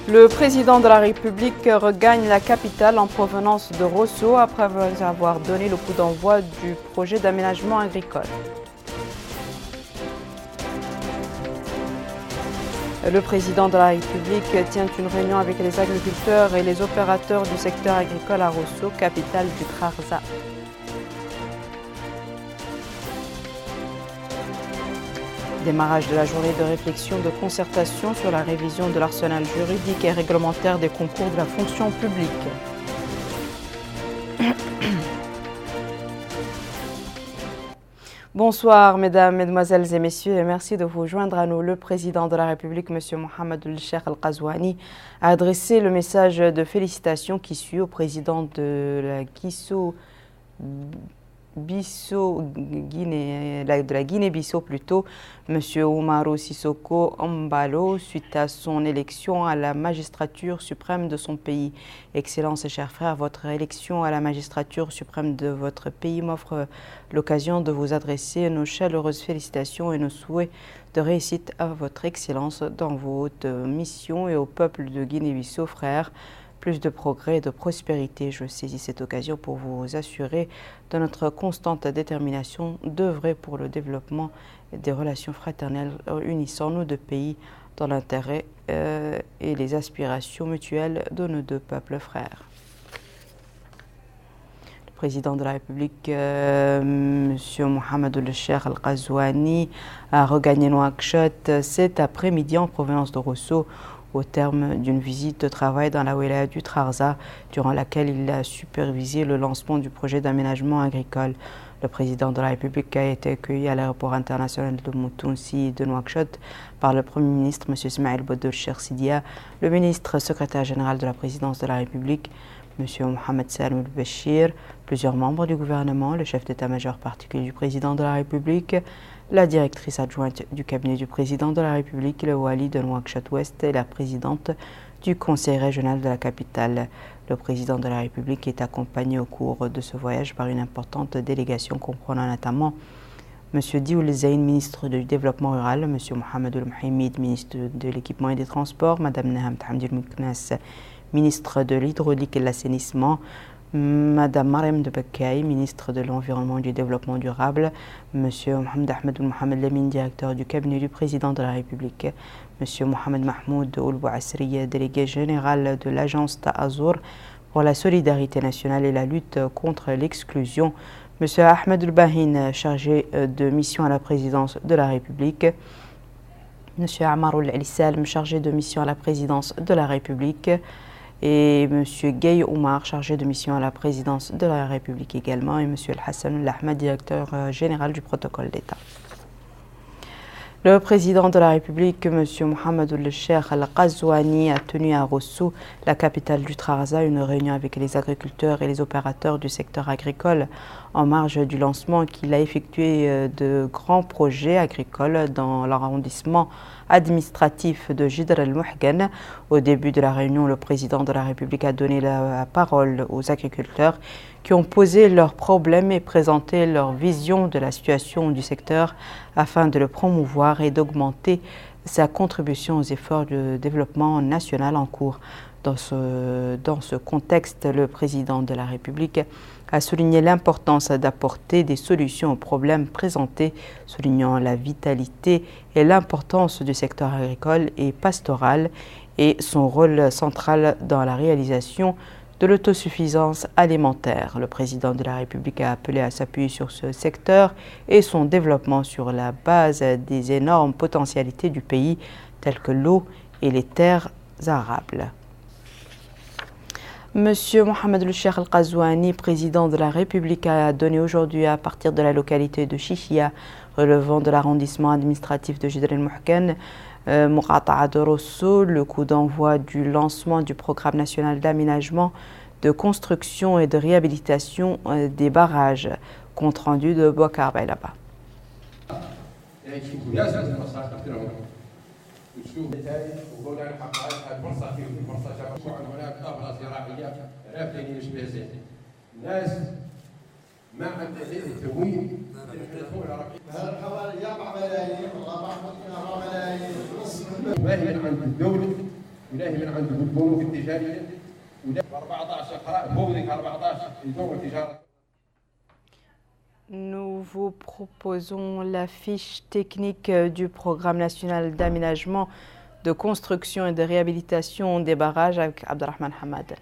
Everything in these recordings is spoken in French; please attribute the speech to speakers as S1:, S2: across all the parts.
S1: Le président de la République regagne la capitale en provenance de Rosso après avoir donné le coup d'envoi du projet d'aménagement agricole. Le président de la République tient une réunion avec les agriculteurs et les opérateurs du secteur agricole à Rosso, capitale du Trarza. Démarrage de la journée de réflexion de concertation sur la révision de l'arsenal juridique et réglementaire des concours de la fonction publique. Bonsoir mesdames, mesdemoiselles et messieurs et merci de vous joindre à nous. Le président de la République, M. Mohamed El-Cheikh Al-Qazouani, a adressé le message de félicitations qui suit au président de la Guinée-Bissau plutôt, M. Umaru Sissoko Embalo, suite à son élection à la magistrature suprême de son pays. Excellences et chers frères, votre élection à la magistrature suprême de votre pays m'offre l'occasion de vous adresser nos chaleureuses félicitations et nos souhaits de réussite à votre Excellence dans vos hautes missions et au peuple de Guinée-Bissau, frères. Plus de progrès et de prospérité. Je saisis cette occasion pour vous assurer de notre constante détermination d'œuvrer pour le développement des relations fraternelles unissant nos deux pays dans l'intérêt et les aspirations mutuelles de nos deux peuples frères. Le président de la République, M. Mohamed El-Cheikh Al-Qazouani, a regagné Nouakchott cet après-midi en provenance de Rosso, au terme d'une visite de travail dans la wilaya du Trarza, durant laquelle il a supervisé le lancement du projet d'aménagement agricole. Le président de la République a été accueilli à l'aéroport international de Moutounsi de Nouakchott par le Premier ministre, M. Ismaël Bodo Chersidia, le ministre secrétaire général de la présidence de la République, M. Mohamed Salm El-Béchir, plusieurs membres du gouvernement, le chef d'état-major particulier du président de la République, la directrice adjointe du cabinet du président de la République, le Wali de Nouakchott-Ouest et la présidente du conseil régional de la capitale. Le président de la République est accompagné au cours de ce voyage par une importante délégation comprenant notamment M. Dioul Zayn, ministre du Développement rural, M. Mohamed El-Mohamed, ministre de l'Équipement et des Transports, Mme Naham Hamdi El-Mouknas, ministre de l'Hydraulique et de l'Assainissement, Madame Marem de Bakay, ministre de l'Environnement et du Développement durable, Monsieur Mohamed Ahmed Mohamed Lamine, directeur du cabinet du président de la République, Monsieur Mohamed Mahmoud Oulbou Asri, délégué général de l'agence Ta'azour pour la solidarité nationale et la lutte contre l'exclusion, Monsieur Ahmed El-Bahin, chargé de mission à la présidence de la République, Monsieur Amarul El-Salm, chargé de mission à la présidence de la République, et M. Gay Oumar, chargé de mission à la présidence de la République également, et M. El-Hassan El-Ahmad, directeur général du protocole d'État. Le président de la République, M. Mohamed El-Cheikh Al-Qazouani, a tenu à Rosso, la capitale du Trarza, une réunion avec les agriculteurs et les opérateurs du secteur agricole en marge du lancement qu'il a effectué de grands projets agricoles dans l'arrondissement administratif de Jidr el-Mouhgan. Au début de la réunion, le président de la République a donné la parole aux agriculteurs qui ont posé leurs problèmes et présenté leur vision de la situation du secteur afin de le promouvoir et d'augmenter sa contribution aux efforts de développement national en cours. Dans ce contexte, le président de la République a souligné l'importance d'apporter des solutions aux problèmes présentés, soulignant la vitalité et l'importance du secteur agricole et pastoral et son rôle central dans la réalisation de l'autosuffisance alimentaire. Le président de la République a appelé à s'appuyer sur ce secteur et son développement sur la base des énormes potentialités du pays, telles que l'eau et les terres arables. Monsieur Mohamed El-Cheikh Al-Qazouani, président de la République, a donné aujourd'hui à partir de la localité de Chichia, relevant de l'arrondissement administratif de Jidr el-Mouhgan, Muqata'a de Rosso, le coup d'envoi du lancement du programme national d'aménagement, de construction et de réhabilitation des barrages. Compte rendu de Bouakar Baylaba.
S2: ما عندنا التموين ما هي عند الدولة ولاهي من عنده البنوك التجاريه وده 14 قراء بوذيك 14 يدور التجاره.
S1: Nous vous proposons la fiche technique du programme national d'aménagement, de construction et de réhabilitation des barrages avec Abdelrahman Hamad.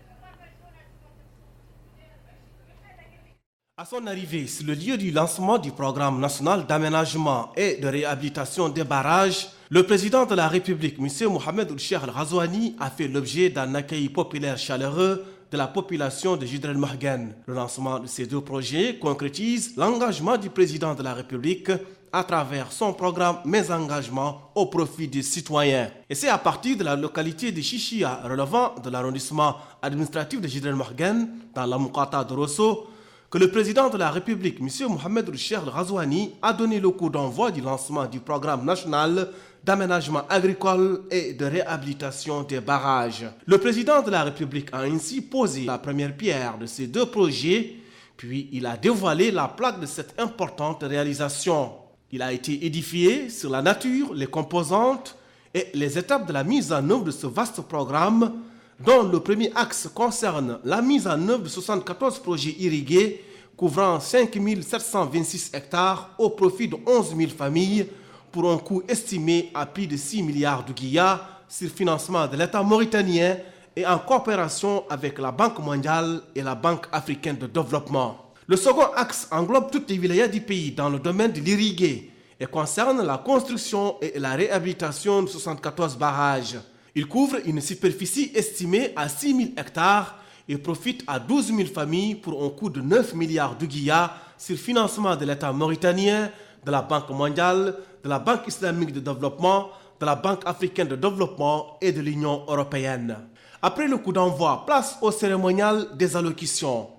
S3: À son arrivée sur le lieu du lancement du programme national d'aménagement et de réhabilitation des barrages, le président de la République, M. Mohamed Ould-Cheikh Al-Ghazouani, a fait l'objet d'un accueil populaire chaleureux de la population de Jidr el-Moughen. Le lancement de ces deux projets concrétise l'engagement du président de la République à travers son programme Mes engagements au profit des citoyens. Et c'est à partir de la localité de Chichia, relevant de l'arrondissement administratif de Jidr el-Moughen, dans la Moukata de Rosso, que le président de la République, M. Mohamed Ould-Cheikh Al-Ghazouani, a donné le coup d'envoi du lancement du programme national d'aménagement agricole et de réhabilitation des barrages. Le président de la République a ainsi posé la première pierre de ces deux projets, puis il a dévoilé la plaque de cette importante réalisation. Il a été édifié sur la nature, les composantes et les étapes de la mise en œuvre de ce vaste programme, dont le premier axe concerne la mise en œuvre de 74 projets irrigués couvrant 5 726 hectares au profit de 11 000 familles pour un coût estimé à plus de 6 milliards de guillas sur financement de l'État mauritanien et en coopération avec la Banque mondiale et la Banque africaine de développement. Le second axe englobe toutes les wilayas du pays dans le domaine de l'irrigué et concerne la construction et la réhabilitation de 74 barrages. Il couvre une superficie estimée à 6 000 hectares et profite à 12 000 familles pour un coût de 9 milliards de guillas sur financement de l'État mauritanien, de la Banque mondiale, de la Banque islamique de développement, de la Banque africaine de développement et de l'Union européenne. Après le coup d'envoi, place au cérémonial des allocutions.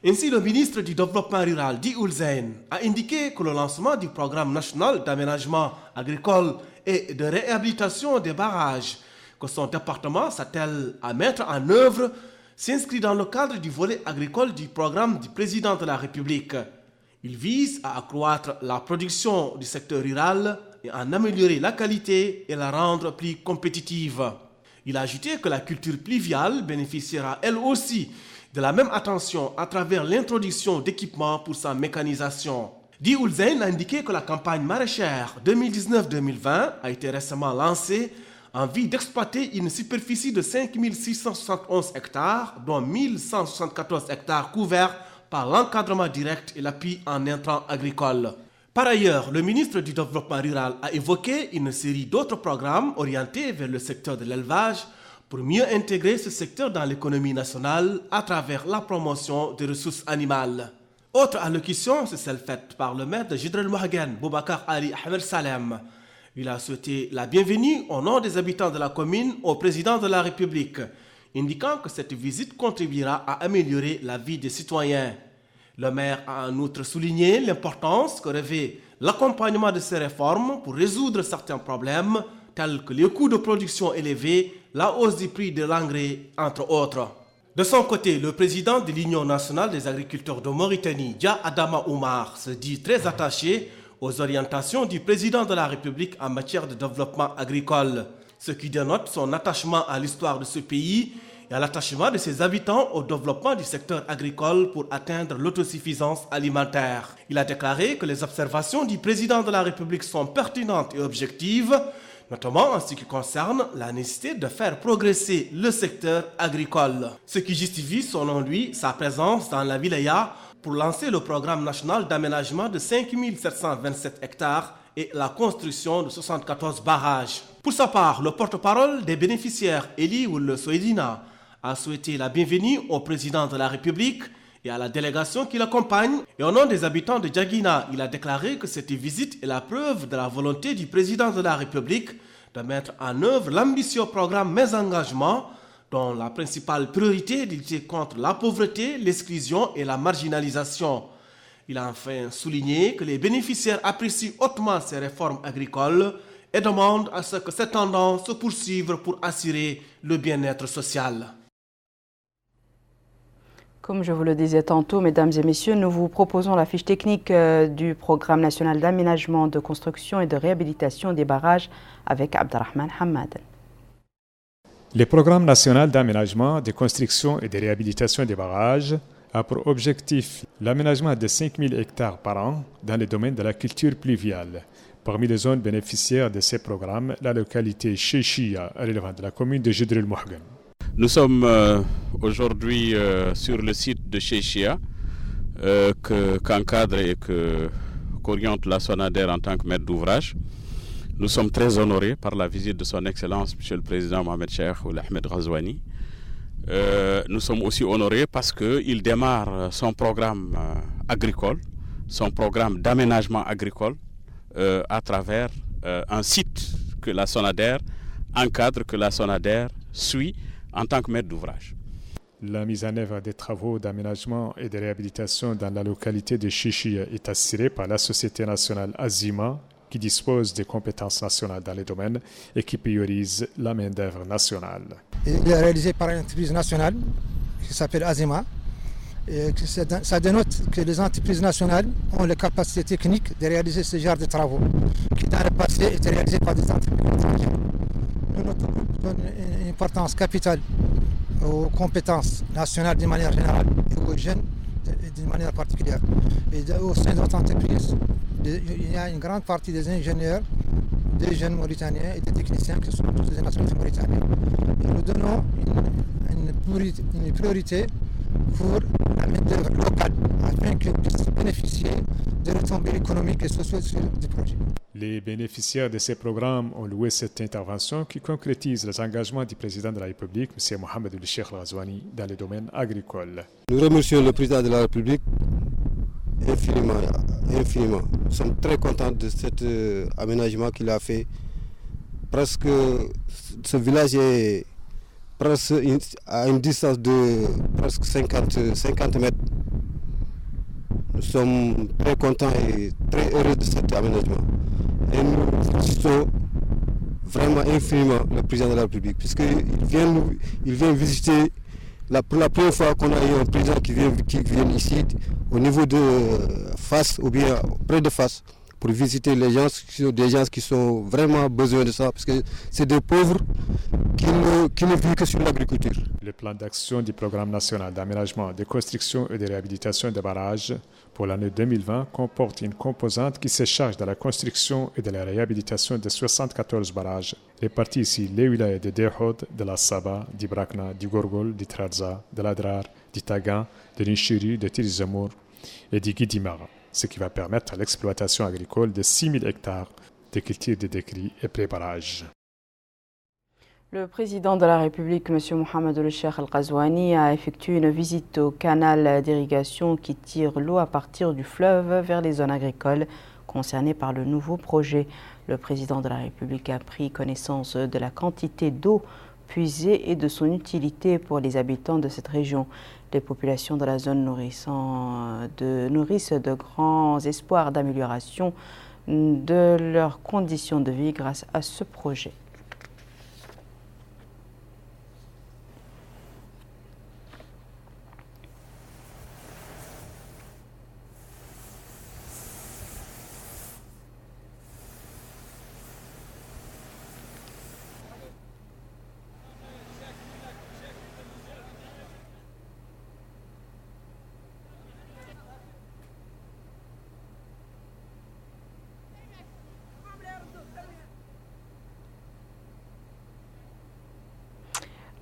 S3: Ainsi, le ministre du Développement rural, Di Ould-Zeyn, a indiqué que le lancement du programme national d'aménagement agricole et de réhabilitation des barrages que son département s'attelle à mettre en œuvre s'inscrit dans le cadre du volet agricole du programme du président de la République. Il vise à accroître la production du secteur rural et à en améliorer la qualité et la rendre plus compétitive. Il a ajouté que la culture pluviale bénéficiera elle aussi de la même attention à travers l'introduction d'équipements pour sa mécanisation. Di Ould-Zeyn a indiqué que la campagne maraîchère 2019-2020 a été récemment lancée en vue d'exploiter une superficie de 5 671 hectares, dont 1 174 hectares couverts par l'encadrement direct et l'appui en intrants agricoles. Par ailleurs, le ministre du Développement rural a évoqué une série d'autres programmes orientés vers le secteur de l'élevage pour mieux intégrer ce secteur dans l'économie nationale à travers la promotion des ressources animales. Autre allocution, c'est celle faite par le maire de Jidr el-Moughen, Boubacar Ali Ahmed Salem. Il a souhaité la bienvenue au nom des habitants de la commune au président de la République, indiquant que cette visite contribuera à améliorer la vie des citoyens. Le maire a en outre souligné l'importance que revêt l'accompagnement de ces réformes pour résoudre certains problèmes, tels que les coûts de production élevés, la hausse du prix de l'engrais, entre autres. De son côté, le président de l'Union nationale des agriculteurs de Mauritanie, Dia Adama Oumar, se dit très attaché aux orientations du président de la République en matière de développement agricole, ce qui dénote son attachement à l'histoire de ce pays et à l'attachement de ses habitants au développement du secteur agricole pour atteindre l'autosuffisance alimentaire. Il a déclaré que les observations du président de la République sont pertinentes et objectives, notamment en ce qui concerne la nécessité de faire progresser le secteur agricole, ce qui justifie selon lui sa présence dans la wilaya pour lancer le programme national d'aménagement de 5 727 hectares et la construction de 74 barrages. Pour sa part, le porte-parole des bénéficiaires, Eli Ould Soedina, a souhaité la bienvenue au président de la République et à la délégation qui l'accompagne. Et au nom des habitants de Djaguina, il a déclaré que cette visite est la preuve de la volonté du président de la République de mettre en œuvre l'ambitieux programme Mes engagements, dont la principale priorité est de lutter contre la pauvreté, l'exclusion et la marginalisation. Il a enfin souligné que les bénéficiaires apprécient hautement ces réformes agricoles et demandent à ce que cette tendance se poursuive pour assurer le bien-être social.
S1: Comme je vous le disais tantôt, mesdames et messieurs, nous vous proposons la fiche technique du programme national d'aménagement, de construction et de réhabilitation des barrages avec Abdelrahman Hamad.
S4: Le programme national d'aménagement, de construction et de réhabilitation des barrages a pour objectif l'aménagement de 5 000 hectares par an dans le domaine de la culture pluviale. Parmi les zones bénéficiaires de ces programmes, la localité Chéchia, relevant de la commune de Jidr el-Mohgan.
S5: Nous sommes aujourd'hui sur le site de Chéchia, qu'encadre et qu'oriente la SONADER en tant que maître d'ouvrage. Nous sommes très honorés par la visite de son Excellence, M. le Président Mohamed Cheikh Ould Ahmed Ghazouani. Nous sommes aussi honorés parce qu'il démarre son programme agricole, son programme d'aménagement agricole à travers un site que la SONADER encadre, que la SONADER suit en tant que maître d'ouvrage.
S4: La mise en œuvre des travaux d'aménagement et de réhabilitation dans la localité de Chéchia est assurée par la Société nationale Azima, qui dispose des compétences nationales dans les domaines et qui priorise la main-d'œuvre nationale.
S6: Il est réalisé par une entreprise nationale qui s'appelle Azima. Et ça dénote que les entreprises nationales ont les capacités techniques de réaliser ce genre de travaux qui dans le passé étaient réalisés par des entreprises étrangères. Notre groupe donne une importance capitale aux compétences nationales d'une manière générale et aux jeunes d'une manière particulière. Et au sein de notre entreprise, il y a une grande partie des ingénieurs, des jeunes Mauritaniens et des techniciens qui sont tous des nationalités mauritaniennes. Et nous donnons une priorité pour la main-d'œuvre locale afin qu'ils puissent bénéficier des retombées économiques et sociales du projet.
S4: Les bénéficiaires de ces programmes ont loué cette intervention qui concrétise les engagements du président de la République, M. Mohamed Ould Cheikh Ghazouani, dans le domaine agricole.
S7: Nous remercions le président de la République infiniment. Nous sommes très contents de cet aménagement qu'il a fait. Presque ce village est presque à une distance de presque 50 mètres. Nous sommes très contents et très heureux de cet aménagement. Et nous félicitons vraiment infiniment le président de la République, puisqu'il vient visiter, pour la première fois qu'on a eu un président qui vient ici, au niveau de Fas, ou bien près de Fas, pour visiter des gens qui sont vraiment besoin de ça, parce que c'est des pauvres qui ne vivent que sur l'agriculture.
S4: Le plan d'action du programme national d'aménagement, de construction et de réhabilitation des barrages pour l'année 2020 comporte une composante qui se charge de la construction et de la réhabilitation de 74 barrages, répartis ici les wilayas de Dehoud, de la Saba, du Brakna, du Gorgol, du Trarza, de l'Adrar, du Tagan, de l'Inchiri, de Tirizamour et du Guidimara, ce qui va permettre l'exploitation agricole de 6 000 hectares de cultures de décris et pré-barrages.
S1: Le président de la République, M. Mohamed Ould Cheikh Ghazouani, a effectué une visite au canal d'irrigation qui tire l'eau à partir du fleuve vers les zones agricoles concernées par le nouveau projet. Le président de la République a pris connaissance de la quantité d'eau puisée et de son utilité pour les habitants de cette région. Les populations de la zone nourrissent de grands espoirs d'amélioration de leurs conditions de vie grâce à ce projet.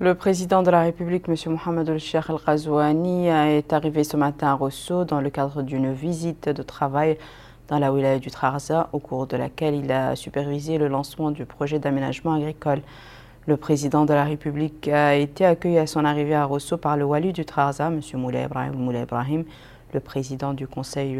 S1: Le président de la République, M. Mohamed Ould Cheikh Ghazouani, est arrivé ce matin à Rosso dans le cadre d'une visite de travail dans la wilaya du Trarza, au cours de laquelle il a supervisé le lancement du projet d'aménagement agricole. Le président de la République a été accueilli à son arrivée à Rosso par le wali du Trarza, M. Moulay Ibrahim, le président du conseil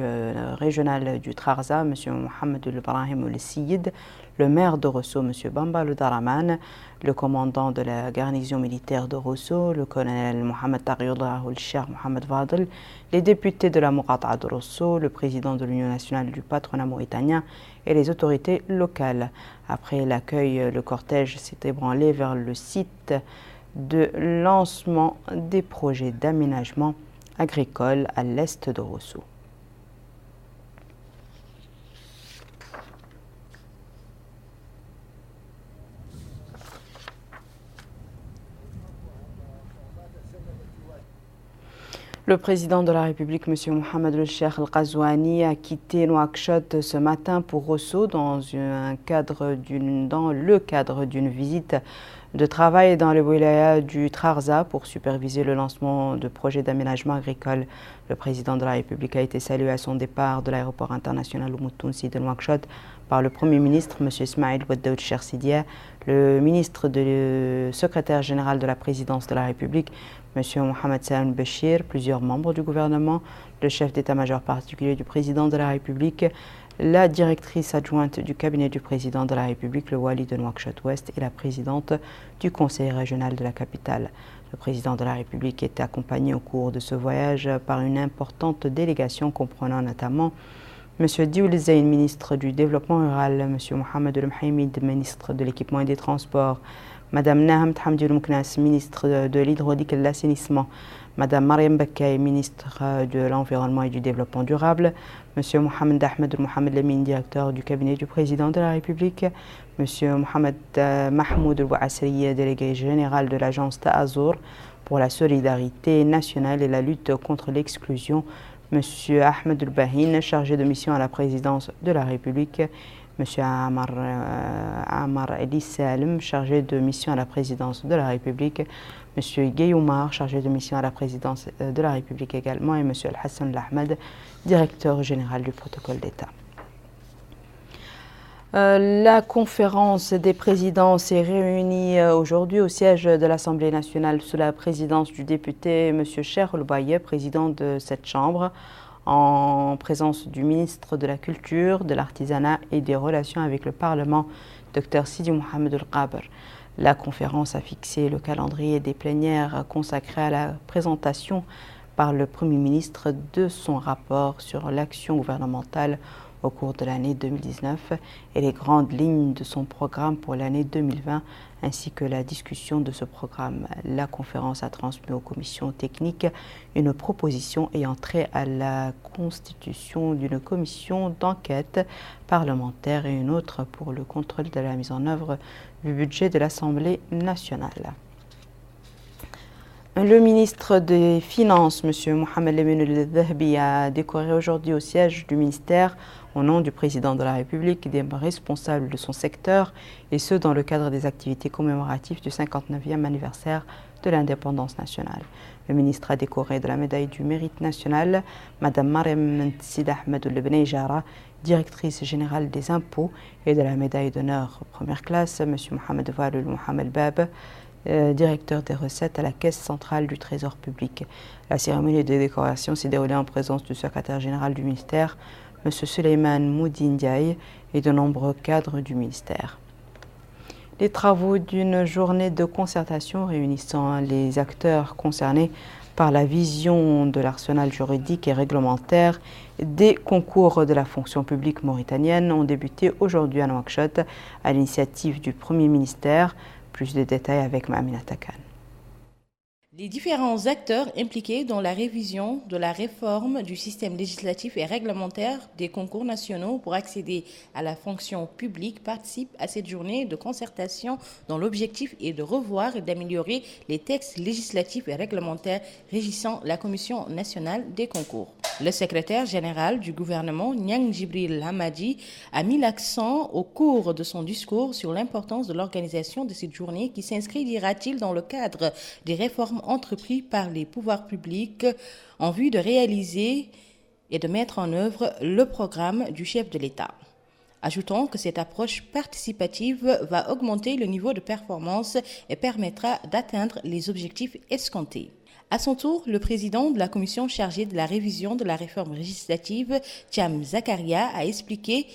S1: régional du Trarza, M. Mohamed Ibrahim El-Siyid, le maire de Rosso, M. Bamba Daraman, le commandant de la garnison militaire de Rosso, le colonel Mohamed Taghioulah ou le Cheikh Mohamed Fadel, les députés de la Mourata'a de Rosso, le président de l'Union nationale du patronat mauritanien et les autorités locales. Après l'accueil, le cortège s'est ébranlé vers le site de lancement des projets d'aménagement agricole à l'est de Rosso. Le président de la République, M. Mohamed El-Cheikh Al-Ghazouani, a quitté Nouakchott ce matin pour Rosso dans le cadre d'une visite de travail dans le wilaya du Trarza pour superviser le lancement de projets d'aménagement agricole. Le président de la République a été salué à son départ de l'aéroport international Oumoud Tounsi de Nouakchott par le Premier ministre, M. Ismaïl Oued Cheikh Sidia, le ministre le secrétaire général de la présidence de la République, M. Mohamed Salam Béchir, plusieurs membres du gouvernement, le chef d'état-major particulier du président de la République, la directrice adjointe du cabinet du président de la République, le Wali de Nouakchott-Ouest, et la présidente du conseil régional de la capitale. Le président de la République était accompagné au cours de ce voyage par une importante délégation comprenant notamment M. Dioul Zayn, ministre du Développement rural, M. Mohamed El Mhaïmid, ministre de l'Équipement et des Transports, Mme Naham Thamdioul Mouknas, ministre de l'Hydraulique et de l'Assainissement, Mme Mariam Bakay, ministre de l'Environnement et du Développement durable, M. Mohamed Ahmed Mohamed Lamine, directeur du cabinet du président de la République, M. Mohamed Mahmoud El-Ouassri, délégué général de l'agence Ta'azour pour la solidarité nationale et la lutte contre l'exclusion, M. Ahmed El-Bahin, chargé de mission à la présidence de la République, M. Amar Elis Salem, chargé de mission à la présidence de la République, M. Guéyoumar, chargé de mission à la présidence de la République également, et M. Al-Hassan Lahmed, directeur général du protocole d'État. La conférence des présidents s'est réunie aujourd'hui au siège de l'Assemblée nationale sous la présidence du député M. Cheikh El-Baye, président de cette chambre, en présence du ministre de la Culture, de l'Artisanat et des Relations avec le Parlement, Dr Sidi Mohamed El-Ghaber. La conférence a fixé le calendrier des plénières consacrées à la présentation par le Premier ministre de son rapport sur l'action gouvernementale au cours de l'année 2019 et les grandes lignes de son programme pour l'année 2020, ainsi que la discussion de ce programme. La conférence a transmis aux commissions techniques une proposition ayant trait à la constitution d'une commission d'enquête parlementaire et une autre pour le contrôle de la mise en œuvre du budget de l'Assemblée nationale. Le ministre des Finances, M. Mohamed Lamine El-Dhahbi, a décoré aujourd'hui au siège du ministère, au nom du président de la République, des responsables de son secteur, et ce dans le cadre des activités commémoratives du 59e anniversaire de l'indépendance nationale. Le ministre a décoré de la médaille du mérite national Mme Mariam Sid Ahmed El-Benejara, directrice générale des impôts, et de la médaille d'honneur première classe M. Mohamed Walul Mohamed Bab, directeur des recettes à la Caisse centrale du Trésor public. La cérémonie de décoration s'est déroulée en présence du secrétaire général du ministère, M. Suleiman Moudindiaï, et de nombreux cadres du ministère. Les travaux d'une journée de concertation réunissant les acteurs concernés par la vision de l'arsenal juridique et réglementaire des concours de la fonction publique mauritanienne ont débuté aujourd'hui à Nouakchott à l'initiative du Premier ministère. Plus de détails avec Aminata Khan.
S8: Les différents acteurs impliqués dans la révision de la réforme du système législatif et réglementaire des concours nationaux pour accéder à la fonction publique participent à cette journée de concertation dont l'objectif est de revoir et d'améliorer les textes législatifs et réglementaires régissant la Commission nationale des concours. Le secrétaire général du gouvernement, Niang Jibril Hamadi, a mis l'accent au cours de son discours sur l'importance de l'organisation de cette journée qui s'inscrit, dira-t-il, dans le cadre des réformes entrepris par les pouvoirs publics en vue de réaliser et de mettre en œuvre le programme du chef de l'État. Ajoutons que cette approche participative va augmenter le niveau de performance et permettra d'atteindre les objectifs escomptés. À son tour, le président de la commission chargée de la révision de la réforme législative, Thiam Zakaria, a expliqué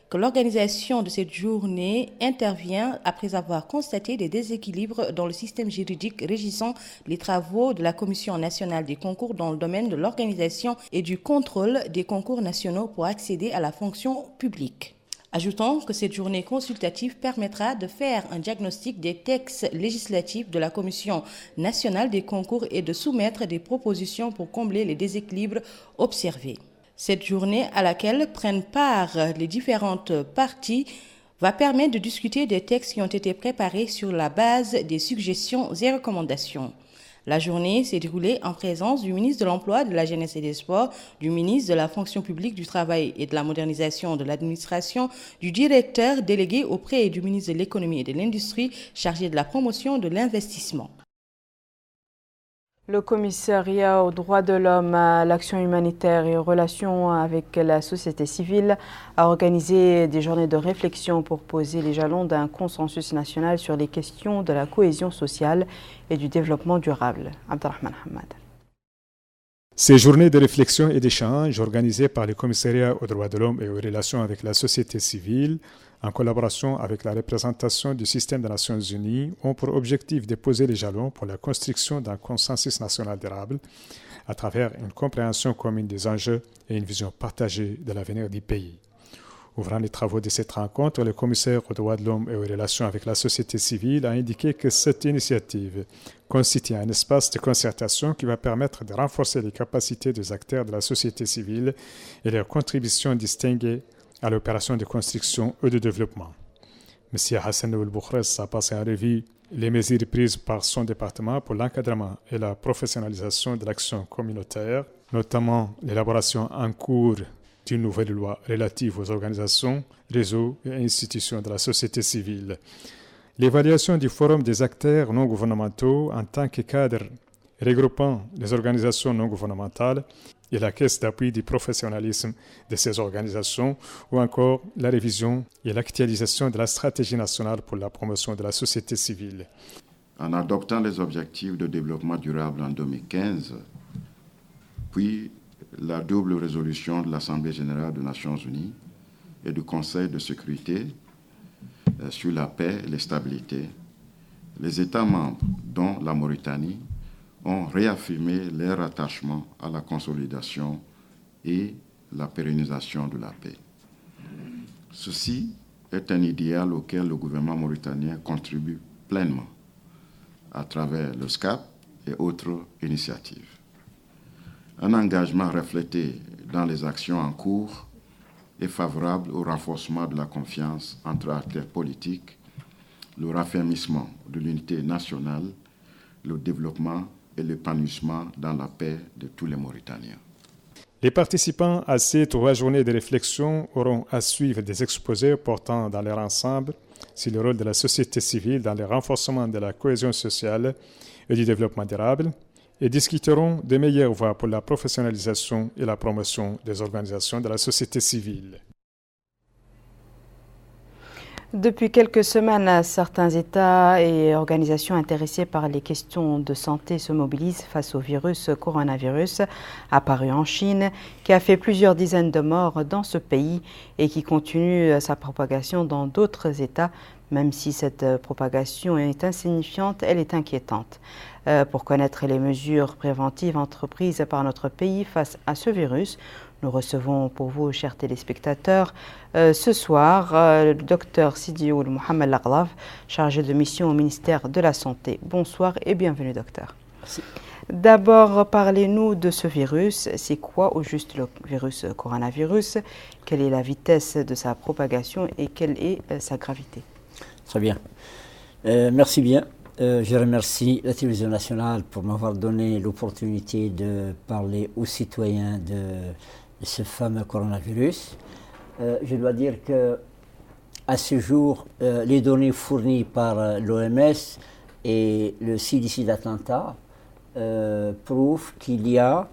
S8: que l'organisation de cette journée intervient après avoir constaté des déséquilibres dans le système juridique régissant les travaux de la Commission nationale des concours dans le domaine de l'organisation et du contrôle des concours nationaux pour accéder à la fonction publique. Ajoutons que cette journée consultative permettra de faire un diagnostic des textes législatifs de la Commission nationale des concours et de soumettre des propositions pour combler les déséquilibres observés. Cette journée à laquelle prennent part les différentes parties va permettre de discuter des textes qui ont été préparés sur la base des suggestions et recommandations. La journée s'est déroulée en présence du ministre de l'Emploi, de la Jeunesse et des Sports, du ministre de la Fonction publique, du Travail et de la Modernisation de l'administration, du directeur délégué auprès du ministre de l'Économie et de l'Industrie chargé de la promotion de l'investissement.
S1: Le commissariat aux droits de l'homme, à l'action humanitaire et aux relations avec la société civile a organisé des journées de réflexion pour poser les jalons d'un consensus national sur les questions de la cohésion sociale et du développement durable. Abdelrahman Hamad.
S4: Ces journées de réflexion et d'échange organisées par le commissariat aux droits de l'homme et aux relations avec la société civile en collaboration avec la représentation du système des Nations Unies, ont pour objectif de poser les jalons pour la construction d'un consensus national durable à travers une compréhension commune des enjeux et une vision partagée de l'avenir du pays. Ouvrant les travaux de cette rencontre, le commissaire aux droits de l'homme et aux relations avec la société civile a indiqué que cette initiative constitue un espace de concertation qui va permettre de renforcer les capacités des acteurs de la société civile et leur contribution distinguée à l'opération de construction et de développement. M. Hassan Oul-Boukhres a passé en revue les mesures prises par son département pour l'encadrement et la professionnalisation de l'action communautaire, notamment l'élaboration en cours d'une nouvelle loi relative aux organisations, réseaux et institutions de la société civile. L'évaluation du forum des acteurs non gouvernementaux en tant que cadre regroupant les organisations non gouvernementales et la caisse d'appui du professionnalisme de ces organisations, ou encore la révision et l'actualisation de la stratégie nationale pour la promotion de la société civile.
S9: En adoptant les objectifs de développement durable en 2015, puis la double résolution de l'Assemblée générale des Nations unies et du Conseil de sécurité sur la paix et la stabilité, les États membres, dont la Mauritanie, ont réaffirmé leur attachement à la consolidation et la pérennisation de la paix. Ceci est un idéal auquel le gouvernement mauritanien contribue pleinement à travers le SCAP et autres initiatives. Un engagement reflété dans les actions en cours est favorable au renforcement de la confiance entre acteurs politiques, le raffermissement de l'unité nationale, le développement et l'épanouissement dans la paix de tous les Mauritaniens.
S4: Les participants à ces 3 journées de réflexion auront à suivre des exposés portant dans leur ensemble sur le rôle de la société civile dans le renforcement de la cohésion sociale et du développement durable et discuteront des meilleures voies pour la professionnalisation et la promotion des organisations de la société civile.
S1: Depuis quelques semaines, certains États et organisations intéressées par les questions de santé se mobilisent face au coronavirus apparu en Chine, qui a fait plusieurs dizaines de morts dans ce pays et qui continue sa propagation dans d'autres États. Même si cette propagation est insignifiante, elle est inquiétante. Pour connaître les mesures préventives entreprises par notre pays face à ce virus, nous recevons pour vous, chers téléspectateurs, ce soir le docteur Sidioul Mohamed Laghlaf, chargé de mission au ministère de la Santé. Bonsoir et bienvenue, docteur.
S10: Merci.
S1: D'abord, parlez-nous de ce virus. C'est quoi au juste le coronavirus? Quelle est la vitesse de sa propagation et quelle est sa gravité?
S10: Très bien. Merci bien. Je remercie la télévision nationale pour m'avoir donné l'opportunité de parler aux citoyens de ce fameux coronavirus. Je dois dire que à ce jour, les données fournies par l'OMS et le CDC d'Atlanta prouvent qu'il y a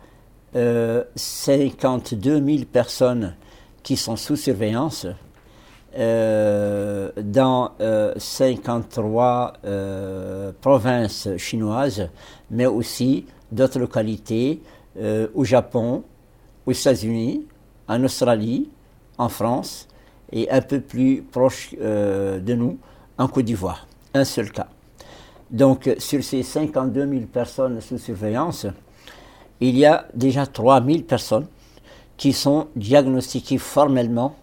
S10: 52 000 personnes qui sont sous surveillance dans 53 provinces chinoises, mais aussi d'autres localités au Japon, aux États-Unis, en Australie, en France et un peu plus proche de nous, en Côte d'Ivoire. Un seul cas. Donc, sur ces 52 000 personnes sous surveillance, il y a déjà 3 000 personnes qui sont diagnostiquées formellement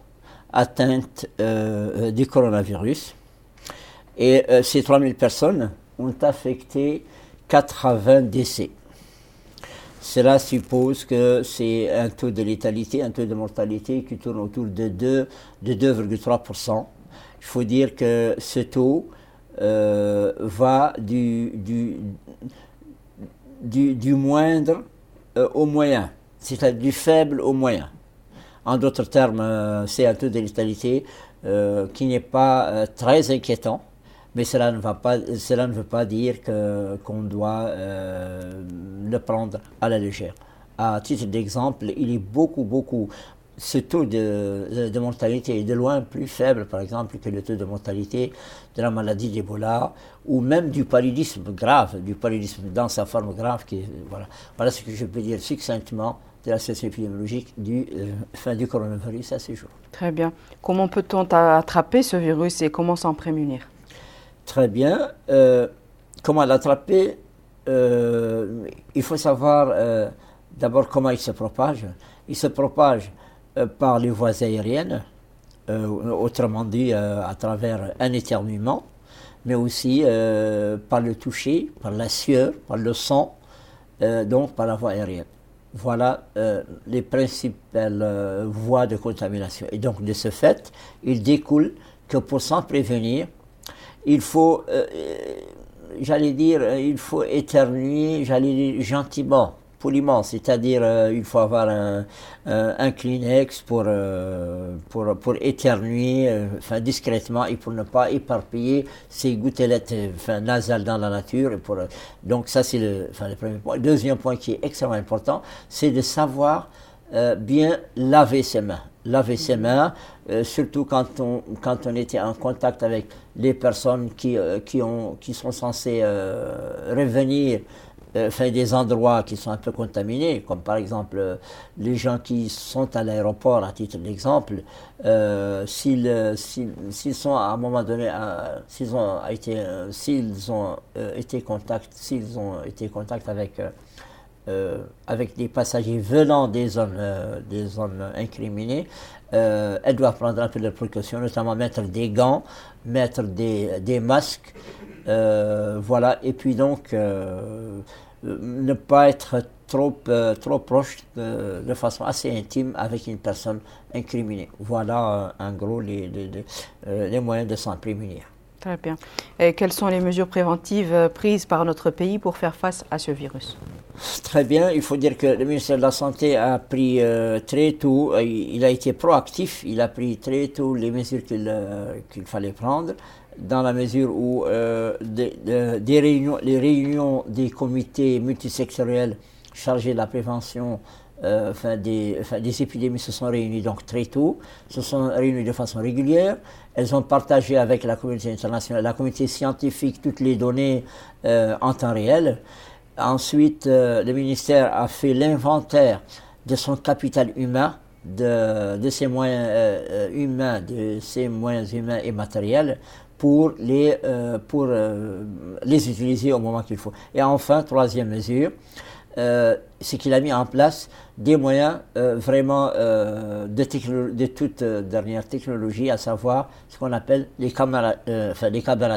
S10: atteintes du coronavirus. Et ces 3 000 personnes ont affecté 80 décès. Cela suppose que c'est un taux de létalité, un taux de mortalité qui tourne autour de 2,3%. Il faut dire que ce taux va du moindre au moyen, c'est-à-dire du faible au moyen. En d'autres termes, c'est un taux de létalité qui n'est pas très inquiétant, mais cela ne veut pas dire qu'on doit le prendre à la légère. À titre d'exemple, il est beaucoup, ce taux de mortalité est de loin plus faible, par exemple, que le taux de mortalité de la maladie d'Ebola ou même du paludisme grave, du paludisme dans sa forme grave. Voilà ce que je peux dire succinctement de la situation épidémiologique du coronavirus à ce jour.
S1: Très bien. Comment peut-on attraper ce virus et comment s'en prémunir?
S10: Très bien. Comment l'attraper? Il faut savoir d'abord comment il se propage. Il se propage par les voies aériennes, autrement dit à travers un éternuement, mais aussi par le toucher, par la sueur, par le sang, donc par la voie aérienne. Voilà les principales voies de contamination. Et donc de ce fait, il découle que pour s'en prévenir, il faut, il faut éternuer, gentiment, poliment, c'est-à-dire il faut avoir un Kleenex pour éternuer, discrètement et pour ne pas éparpiller ces gouttelettes nasales dans la nature. Donc ça c'est le premier point. Le deuxième point qui est extrêmement important, c'est de savoir bien laver ses mains. Laver ses mains, surtout quand on était en contact avec les personnes qui sont censées revenir des endroits qui sont un peu contaminés, comme par exemple les gens qui sont à l'aéroport, à titre d'exemple, s'ils sont à un moment donné, s'ils ont été en contact avec des passagers venant des zones incriminées, elles doivent prendre un peu de précautions, notamment mettre des gants, mettre des masques, voilà, et puis donc ne pas être trop proche de façon assez intime avec une personne incriminée. Voilà en gros les moyens de s'en prémunir.
S1: Très bien. Et quelles sont les mesures préventives prises par notre pays pour faire face à ce virus?
S10: Très bien. Il faut dire que le ministère de la Santé a pris très tôt, il a été proactif, il a pris très tôt les mesures qu'il fallait prendre, dans la mesure où les réunions des comités multisectoriels chargés de la prévention des épidémies se sont réunies donc très tôt, se sont réunies de façon régulière. Elles ont partagé avec la communauté internationale, la communauté scientifique, toutes les données en temps réel. Ensuite, le ministère a fait l'inventaire de son capital humain, de ses moyens humains et matériels pour les utiliser au moment qu'il faut. Et enfin, troisième mesure, c'est qu'il a mis en place des moyens vraiment de toute dernière technologie, à savoir ce qu'on appelle les caméras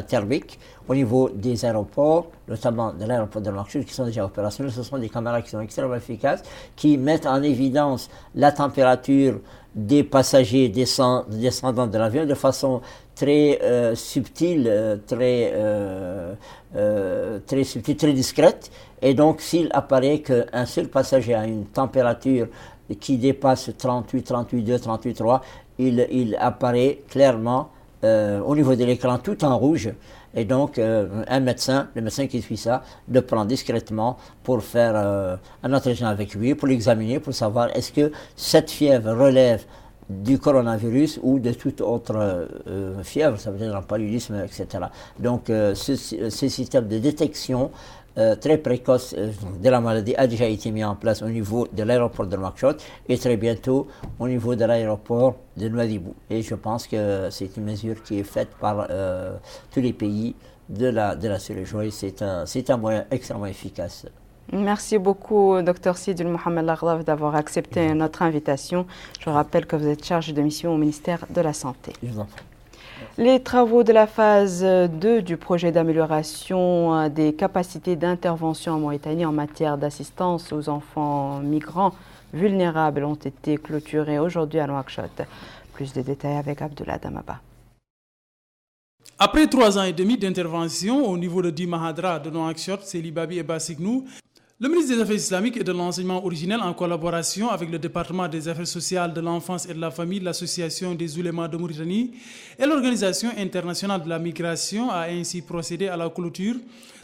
S10: thermiques au niveau des aéroports, notamment de l'aéroport de Nouakchott, qui sont déjà opérationnels. Ce sont des caméras qui sont extrêmement efficaces, qui mettent en évidence la température des passagers descendant de l'avion de façon très subtile, très discrète. Et donc, s'il apparaît qu'un seul passager a une température qui dépasse 38,2, 38,3, il apparaît clairement au niveau de l'écran tout en rouge. Et donc, le médecin qui suit ça, le prend discrètement pour faire un entretien avec lui, pour l'examiner, pour savoir est-ce que cette fièvre relève du coronavirus ou de toute autre fièvre, ça veut dire un paludisme, etc. Donc, ce système de détection très précoce de la maladie a déjà été mis en place au niveau de l'aéroport de Nouakchott et très bientôt au niveau de l'aéroport de Nouadhibou. Et je pense que c'est une mesure qui est faite par tous les pays de la sous-région et c'est un moyen extrêmement efficace.
S1: Merci beaucoup, Dr Sidoul Mohamed Laghdaf, d'avoir accepté notre invitation. Je rappelle que vous êtes chargé de mission au ministère de la Santé.
S10: Je vous en prie.
S1: Les travaux de la phase 2 du projet d'amélioration des capacités d'intervention en Mauritanie en matière d'assistance aux enfants migrants vulnérables ont été clôturés aujourd'hui à Nouakchott. Plus de détails avec Abdullah Damaba.
S11: Après 3 ans et demi d'intervention au niveau de Dimahadra de Nouakchott, Célie Babi et Bassignou, Le ministre des Affaires islamiques et de l'enseignement originel, en collaboration avec le département des Affaires sociales, de l'enfance et de la famille, l'Association des oulémas de Mauritanie et l'Organisation internationale de la migration, a ainsi procédé à la clôture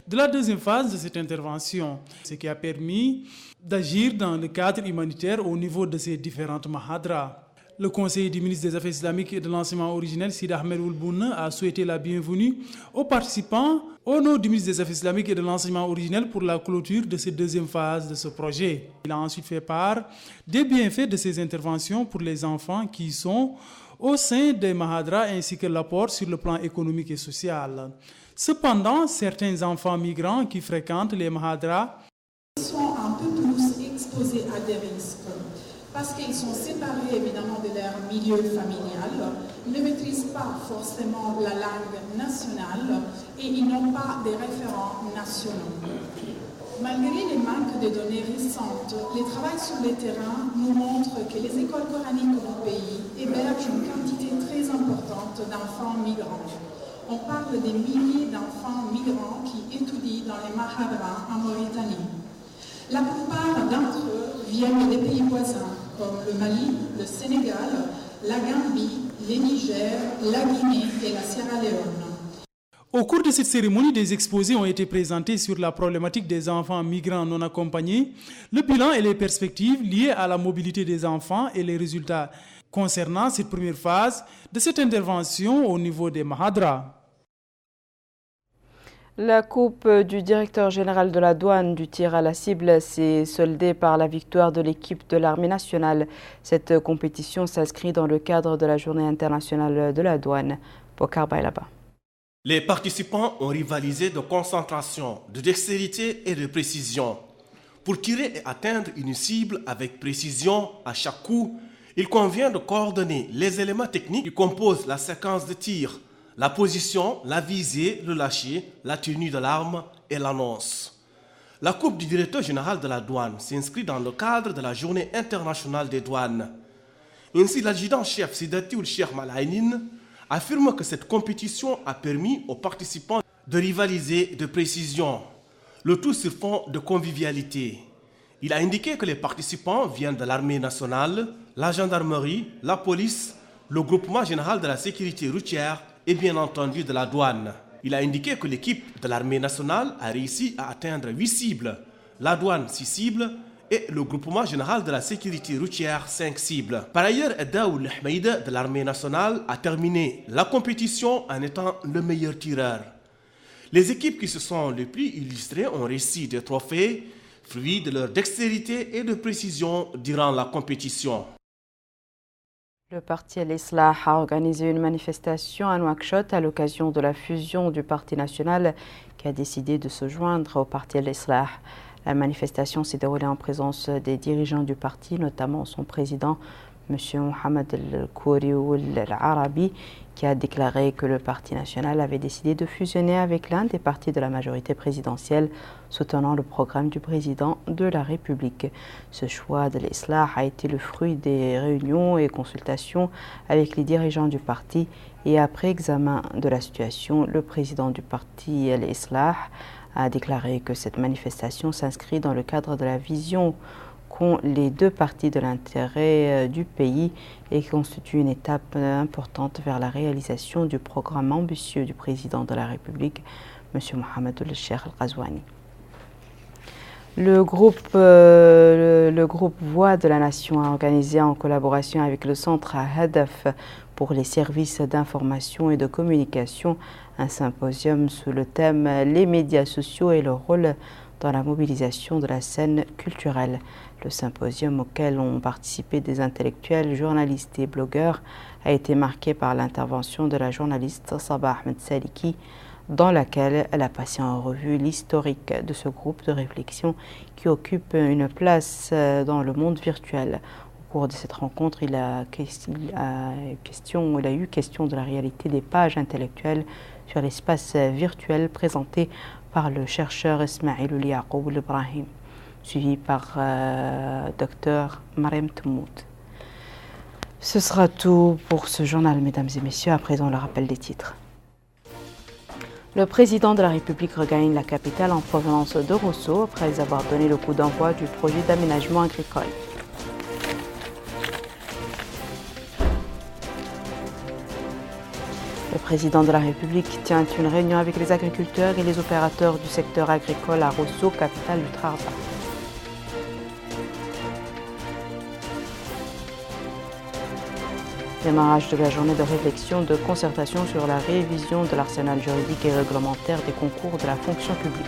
S11: de la deuxième phase de cette intervention, ce qui a permis d'agir dans le cadre humanitaire au niveau de ces différentes mahadras. Le conseiller du ministre des Affaires islamiques et de l'enseignement originel, Sid Ahmed Oulboune, a souhaité la bienvenue aux participants au nom du ministre des Affaires islamiques et de l'enseignement originel pour la clôture de cette deuxième phase de ce projet. Il a ensuite fait part des bienfaits de ces interventions pour les enfants qui sont au sein des mahadras ainsi que l'apport sur le plan économique et social. Cependant, certains enfants migrants qui fréquentent les mahadras
S12: sont un peu plus exposés à des risques. Parce qu'ils sont séparés évidemment de leur milieu familial, ils ne maîtrisent pas forcément la langue nationale et ils n'ont pas des référents nationaux. Malgré les manques de données récentes, les travaux sur le terrain nous montrent que les écoles coraniques au pays hébergent une quantité très importante d'enfants migrants. On parle des milliers d'enfants migrants qui étudient dans les mahadras en Mauritanie. La plupart d'entre eux viennent des pays voisins, comme le Mali, le Sénégal, la Gambie, le Niger, la Guinée et la Sierra Leone.
S11: Au cours de cette cérémonie, des exposés ont été présentés sur la problématique des enfants migrants non accompagnés, le bilan et les perspectives liées à la mobilité des enfants et les résultats concernant cette première phase de cette intervention au niveau des mahadras.
S1: La coupe du directeur général de la douane du tir à la cible s'est soldée par la victoire de l'équipe de l'armée nationale. Cette compétition s'inscrit dans le cadre de la journée internationale de la douane. Bokar Bailaba.
S3: Les participants ont rivalisé de concentration, de dextérité et de précision. Pour tirer et atteindre une cible avec précision à chaque coup, il convient de coordonner les éléments techniques qui composent la séquence de tir. La position, la visée, le lâcher, la tenue de l'arme et l'annonce. La coupe du directeur général de la douane s'inscrit dans le cadre de la journée internationale des douanes. Ainsi, l'adjudant-chef Sidati Ould-Cheikh Malaïnine affirme que cette compétition a permis aux participants de rivaliser de précision, le tout sur fond de convivialité. Il a indiqué que les participants viennent de l'armée nationale, la gendarmerie, la police, le groupement général de la sécurité routière et bien entendu de la douane. Il a indiqué que l'équipe de l'armée nationale a réussi à atteindre 8 cibles, la douane 6 cibles et le groupement général de la sécurité routière 5 cibles. Par ailleurs, Daoul Ahmeida de l'armée nationale a terminé la compétition en étant le meilleur tireur. Les équipes qui se sont les plus illustrées ont reçu des trophées, fruits de leur dextérité et de précision durant la compétition.
S1: Le parti Al-Islah a organisé une manifestation à Nouakchott à l'occasion de la fusion du Parti national qui a décidé de se joindre au parti Al-Islah. La manifestation s'est déroulée en présence des dirigeants du parti, notamment son président, M. Mohamed El-Khouri Al-Arabi, qui a déclaré que le Parti national avait décidé de fusionner avec l'un des partis de la majorité présidentielle soutenant le programme du président de la République. Ce choix de l'Islah a été le fruit des réunions et consultations avec les dirigeants du parti et après examen de la situation, le président du parti l'Islah a déclaré que cette manifestation s'inscrit dans le cadre de la vision qu'ont les deux parties de l'intérêt du pays et constitue une étape importante vers la réalisation du programme ambitieux du président de la République, M. Mohamed Ould-Cheikh Al-Ghazouani. Le groupe Voix de la Nation a organisé en collaboration avec le Centre Hadaf pour les services d'information et de communication un symposium sous le thème « Les médias sociaux et leur rôle dans la mobilisation de la scène culturelle ». Le symposium auquel ont participé des intellectuels, journalistes et blogueurs a été marqué par l'intervention de la journaliste Sabah Ahmed Saliki, dans laquelle elle a passé en revue l'historique de ce groupe de réflexion qui occupe une place dans le monde virtuel. Au cours de cette rencontre, il a eu question de la réalité des pages intellectuelles sur l'espace virtuel présenté par le chercheur Ismail Yaqoub Ibrahim, suivi par Dr Marem Tmoud. Ce sera tout pour ce journal, mesdames et messieurs. À présent, le rappel des titres. Le président de la République regagne la capitale en provenance de Rosso après avoir donné le coup d'envoi du projet d'aménagement agricole. Le président de la République tient une réunion avec les agriculteurs et les opérateurs du secteur agricole à Rosso, capitale du Trarza. Démarrage de la journée de réflexion de concertation sur la révision de l'arsenal juridique et réglementaire des concours de la fonction publique.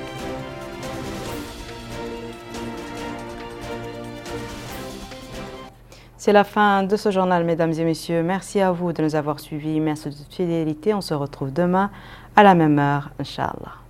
S1: C'est la fin de ce journal, mesdames et messieurs. Merci à vous de nous avoir suivis. Merci de votre fidélité. On se retrouve demain à la même heure, Inch'Allah.